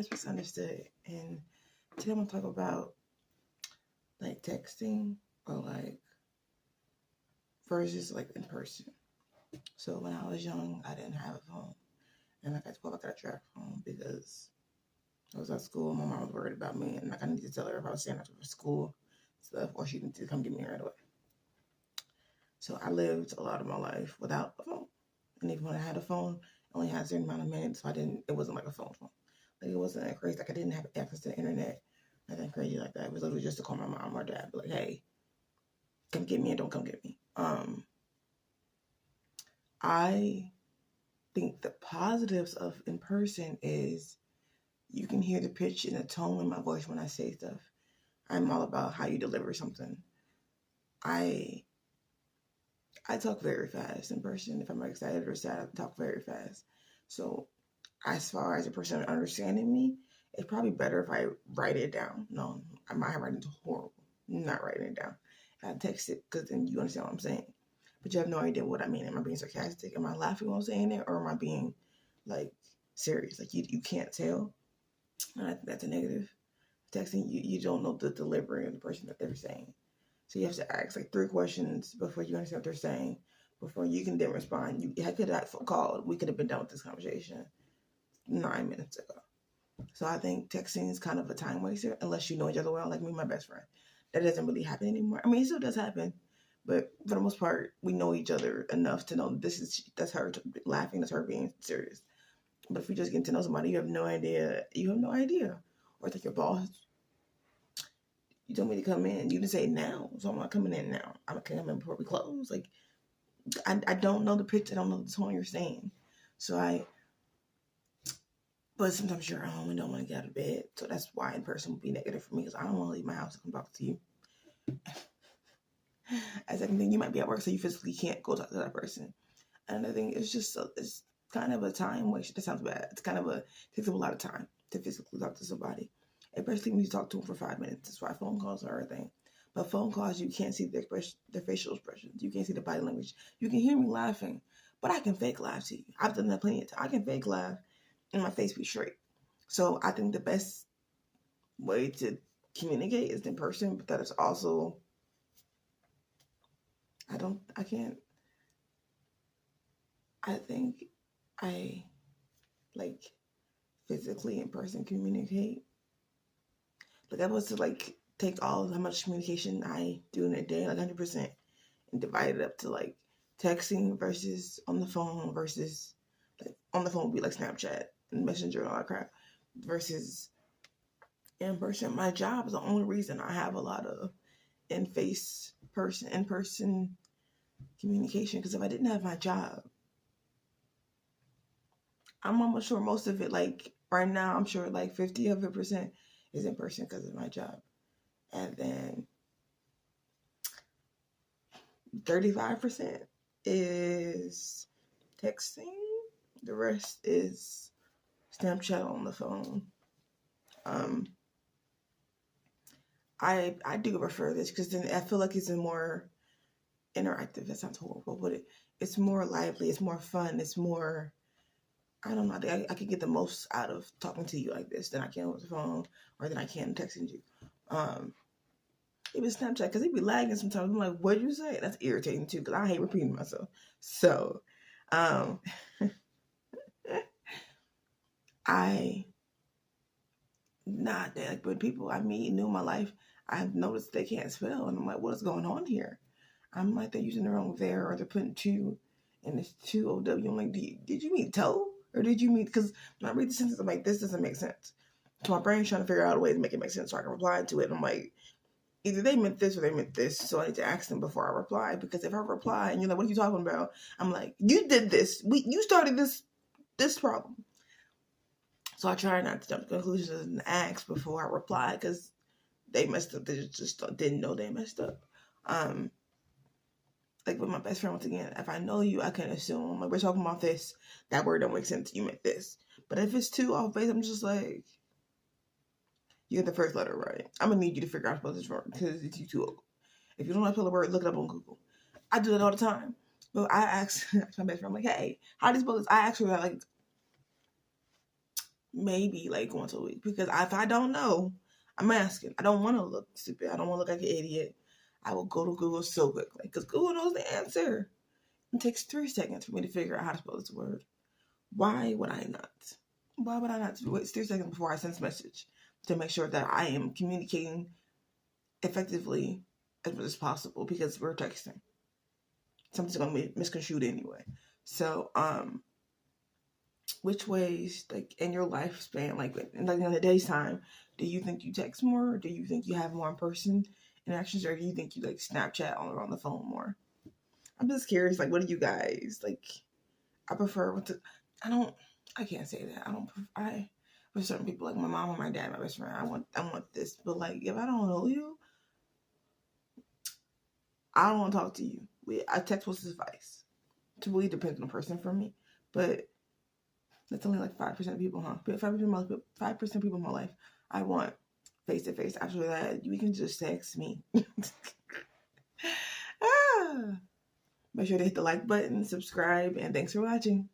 is misunderstood. And today I'm gonna talk about like texting or like versus like in person. So when I was young, I didn't have a phone, and like I told, I got a track phone because I was at school. My mom was worried about me, and like I needed to tell her if I was staying after school stuff, or she needed to come get me right away. So I lived a lot of my life without a phone, and even when I had a phone, I only had a certain amount of minutes, so I didn't. It wasn't like a phone. Like it wasn't that crazy. Like I didn't have access to the internet. Nothing crazy like that. It was literally just to call my mom or dad, be like, "Hey, come get me and don't come get me." I think the positives of in person is you can hear the pitch and the tone in my voice when I say stuff. I'm all about how you deliver something. I I talk very fast in person. If I'm excited or sad, I talk very fast. So as far as a person understanding me, it's probably better if I write it down. No, my handwriting is horrible. I'm not writing it down. I text it because then you understand what I'm saying. But you have no idea what I mean. Am I being sarcastic? Am I laughing while I'm saying it? Or am I being like serious? Like you can't tell. And I think that's a negative. Texting, you don't know the delivery of the person that they're saying. So you have to ask like 3 questions before you understand what they're saying, before you can then respond. I could have called. We could have been done with this conversation 9 minutes ago. So I think texting is kind of a time waster unless you know each other well, like me and my best friend. That doesn't really happen anymore. I mean, it still does happen, but for the most part, we know each other enough to know that's her laughing, that's her being serious. But if you just get to know somebody, you have no idea. You have no idea. Or it's like your boss. You told me to come in. You didn't say now, so I'm not coming in now. I'm gonna come in before we close. Like I don't know the pitch. I don't know the tone you're saying. So but sometimes you're at home and don't want to get out of bed. So that's why in person would be negative for me because I don't want to leave my house to come talk to you. A second thing, you might be at work, so you physically can't go talk to that person. Another thing, it's kind of a time waste. That sounds bad. It takes up a lot of time to physically talk to somebody, especially when you talk to them for 5 minutes. That's why phone calls are a thing. But phone calls, you can't see their facial expressions. You can't see the body language. You can hear me laughing, but I can fake laugh to you. I've done that plenty of times. I can fake laugh and my face be straight. So I think the best way to communicate is in person, but that is also I can't I think I like physically in person communicate. Like I was to like take all how much communication I do in a day, like 100%, and divide it up to like texting versus on the phone versus like on the phone would be like Snapchat and Messenger and all that crap versus in person. My job is the only reason I have a lot of in person communication because if I didn't have my job, I'm almost sure most of it, like right now, I'm sure like 50 of it percent is in person because of my job. And then 35% is texting. The rest is Snapchat on the phone. I do prefer this because then I feel like it's a more interactive. That sounds horrible, but it's more lively. It's more fun. It's more I don't know. I could get the most out of talking to you like this than I can with the phone or than I can texting you. Even Snapchat, because it be lagging sometimes. I'm like, what'd you say? That's irritating too, because I hate repeating myself. So, um, I, not that, like, when people I meet new in my life, I've noticed they can't spell, and I'm like, what is going on here? I'm like, they're using the wrong there, or they're putting two, and it's two OW. I'm like, did you mean toe? Or did you mean, because when I read the sentence, I'm like, this doesn't make sense. So my brain's trying to figure out a way to make it make sense so I can reply to it. And I'm like, either they meant this or they meant this. So I need to ask them before I reply. Because if I reply and you're like, what are you talking about? I'm like, you did this. You started this problem. So I try not to jump to conclusions and ask before I reply because they messed up. They just didn't know they messed up. Like with my best friend, once again, if I know you, I can assume, like, we're talking about this, that word don't make sense, you meant this. But if it's too off base, I'm just like, you get the first letter right. I'm gonna need you to figure out how to spell this word because it's you too. If you don't know how to spell a word, look it up on Google. I do that all the time. But I ask my best friend, I'm like, hey, how do you spell this? I actually like, maybe like once a week. Because if I don't know, I'm asking. I don't want to look stupid. I don't want to look like an idiot. I will go to Google so quickly because Google knows the answer. It takes 3 seconds for me to figure out how to spell this word. Why would I not? Why would I not wait 3 seconds before I send this message to make sure that I am communicating effectively as much as possible, because we're texting. Something's gonna be misconstrued anyway. So, which ways, like in your lifespan, like in the day's time, do you think you text more, or do you think you have more in-person interactions, or do you think you like Snapchat on the phone more? I'm just curious, like, what do you guys like? I prefer I can't say that. For certain people, like my mom or my dad, my best friend, I want this. But like, if I don't know you, I don't want to talk to you. A text will suffice. It really depends on the person for me. But that's only like 5% of people, huh? 5% of people in my life, I want face to face. After that, you can just text me. Make sure to hit the like button, subscribe, and thanks for watching.